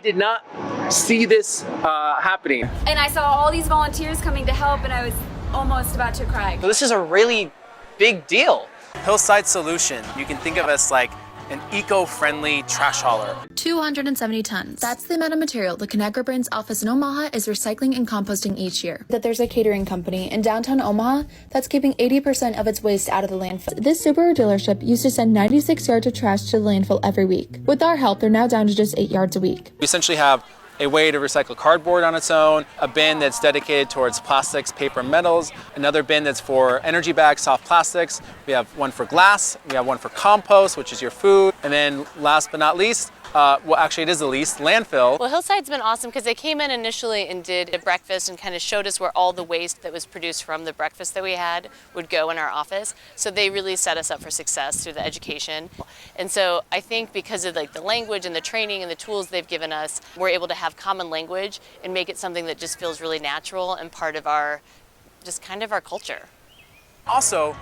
did not see this happening. And I saw all these volunteers coming to help, and I was almost about to cry. So this is a really big deal. Hillside Solution, you can think of as like an eco-friendly trash hauler. 270 tons. That's the amount of material the Conagra Brands office in Omaha is recycling and composting each year. That there's a catering company in downtown Omaha that's keeping 80% of its waste out of the landfill. This Subaru dealership used to send 96 yards of trash to the landfill every week. With our help, they're now down to just 8 yards a week. We essentially have a way to recycle cardboard on its own, a bin that's dedicated towards plastics, paper, and metals, another bin that's for energy bags, soft plastics. We have one for glass, we have one for compost, which is your food, and then last but not least, well, actually it is the least, landfill. Well, Hillside's been awesome because they came in initially and did a breakfast and kind of showed us where all the waste that was produced from the breakfast that we had would go in our office. So they really set us up for success through the education. And so I think because of like the language and the training and the tools they've given us, we're able to have common language and make it something that just feels really natural and part of our, just kind of our culture. Also,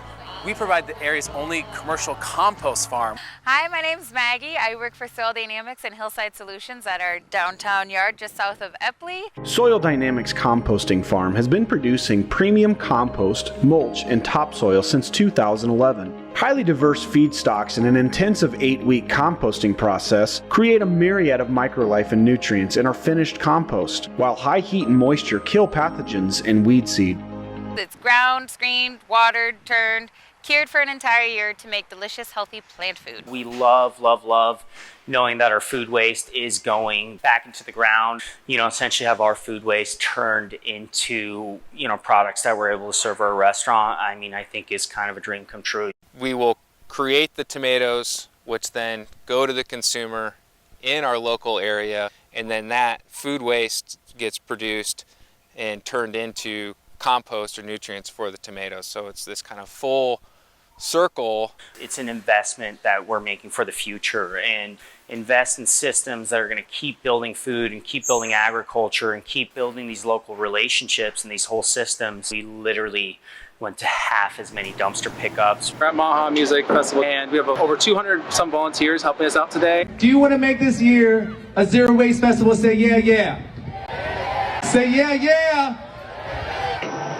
we provide the area's only commercial compost farm. Hi, my name's Maggie. I work for Soil Dynamics and Hillside Solutions at our downtown yard just south of Epley. Soil Dynamics Composting Farm has been producing premium compost, mulch, and topsoil since 2011. Highly diverse feedstocks and an intensive 8-week composting process create a myriad of microlife and nutrients in our finished compost, while high heat and moisture kill pathogens and weed seed. It's ground, screened, watered, turned, cured for an entire year to make delicious, healthy plant food. We love knowing that our food waste is going back into the ground. Essentially have our food waste turned into, products that we're able to serve our restaurant. I mean, I think is kind of a dream come true. We will create the tomatoes, which then go to the consumer in our local area, and then that food waste gets produced and turned into compost or nutrients for the tomatoes. So it's this kind of full circle. It's an investment that we're making for the future, and invest in systems that are going to keep building food and keep building agriculture and keep building these local relationships and these whole systems. We literally went to half as many dumpster pickups. We're at Omaha Music Festival, and we have over 200 some volunteers helping us out today. Do you want to make this year a zero waste festival? Say yeah, yeah. Say yeah, yeah.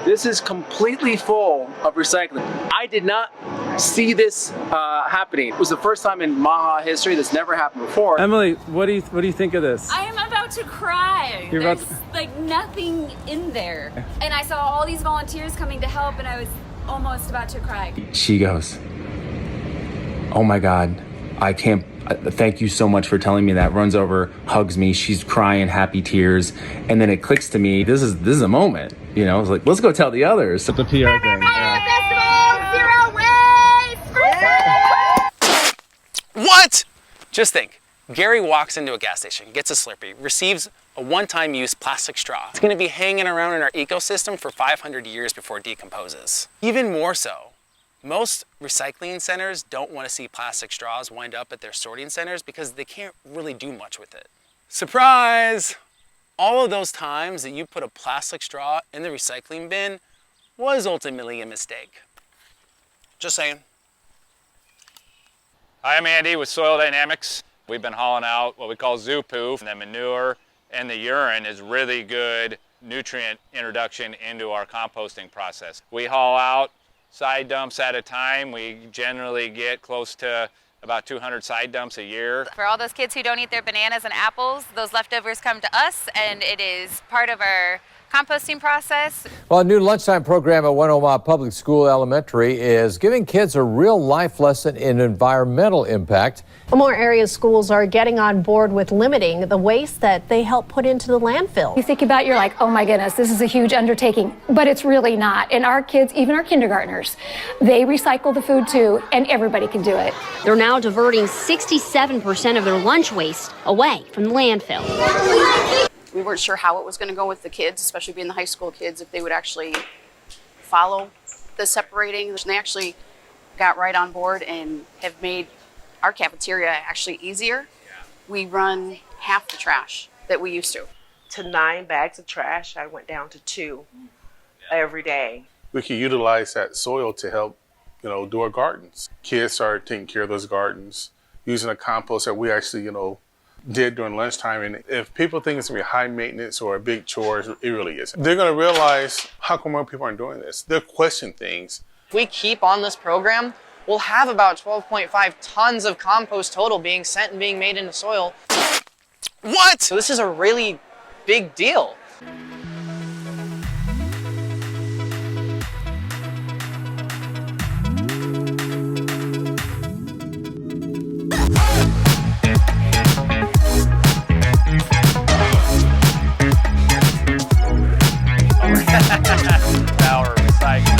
This is completely full of recycling. I did not see this happening. It was the first time in Omaha history that's never happened before. Emily, what do you think of this? I am about to cry. There's like nothing in there. And I saw all these volunteers coming to help, and I was almost about to cry. She goes, "Oh my God, I can't, thank you so much for telling me that." Runs over, hugs me, she's crying, happy tears. And then it clicks to me, this is a moment. It's like, let's go tell the others. The PR thing. What? Just think, Gary walks into a gas station, gets a Slurpee, receives a one-time use plastic straw. It's gonna be hanging around in our ecosystem for 500 years before it decomposes. Even more so, most recycling centers don't want to see plastic straws wind up at their sorting centers because they can't really do much with it. Surprise! All of those times that you put a plastic straw in the recycling bin was ultimately a mistake. Just saying. Hi, I'm Andy with Soil Dynamics. We've been hauling out what we call zoo poo. The manure and the urine is really good nutrient introduction into our composting process. We haul out side dumps at a time. We generally get close to about 200 side dumps a year. For all those kids who don't eat their bananas and apples, those leftovers come to us, and it is part of our composting process. Well, a new lunchtime program at One Omaha Public School Elementary is giving kids a real life lesson in environmental impact. More area schools are getting on board with limiting the waste that they help put into the landfill. You think about it, you're like, oh my goodness, this is a huge undertaking, but it's really not. And our kids, even our kindergartners, they recycle the food too, and everybody can do it. They're now diverting 67% of their lunch waste away from the landfill. We weren't sure how it was going to go with the kids, especially being the high school kids, if they would actually follow the separating. And they actually got right on board and have made our cafeteria actually easier. We run half the trash that we used to. To 9 bags of trash, I went down to 2 every day. We can utilize that soil to help, do our gardens. Kids started taking care of those gardens using a compost that we actually, did during lunchtime. And if people think it's going to be high maintenance or a big chore, it really isn't. They're going to realize, how come more people aren't doing this? They'll question things. If we keep on this program, we'll have about 12.5 tons of compost total being sent and being made into soil. What? So this is a really big deal. Power recycling.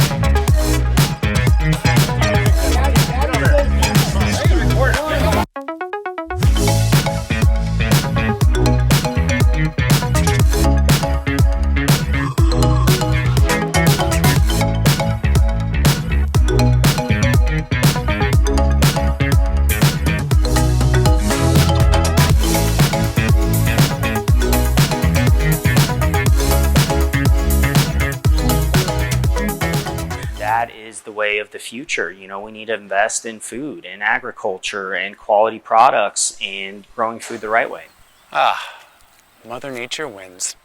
That is the way of the future. You know, we need to invest in food and agriculture and quality products and growing food the right way. Ah, Mother Nature wins.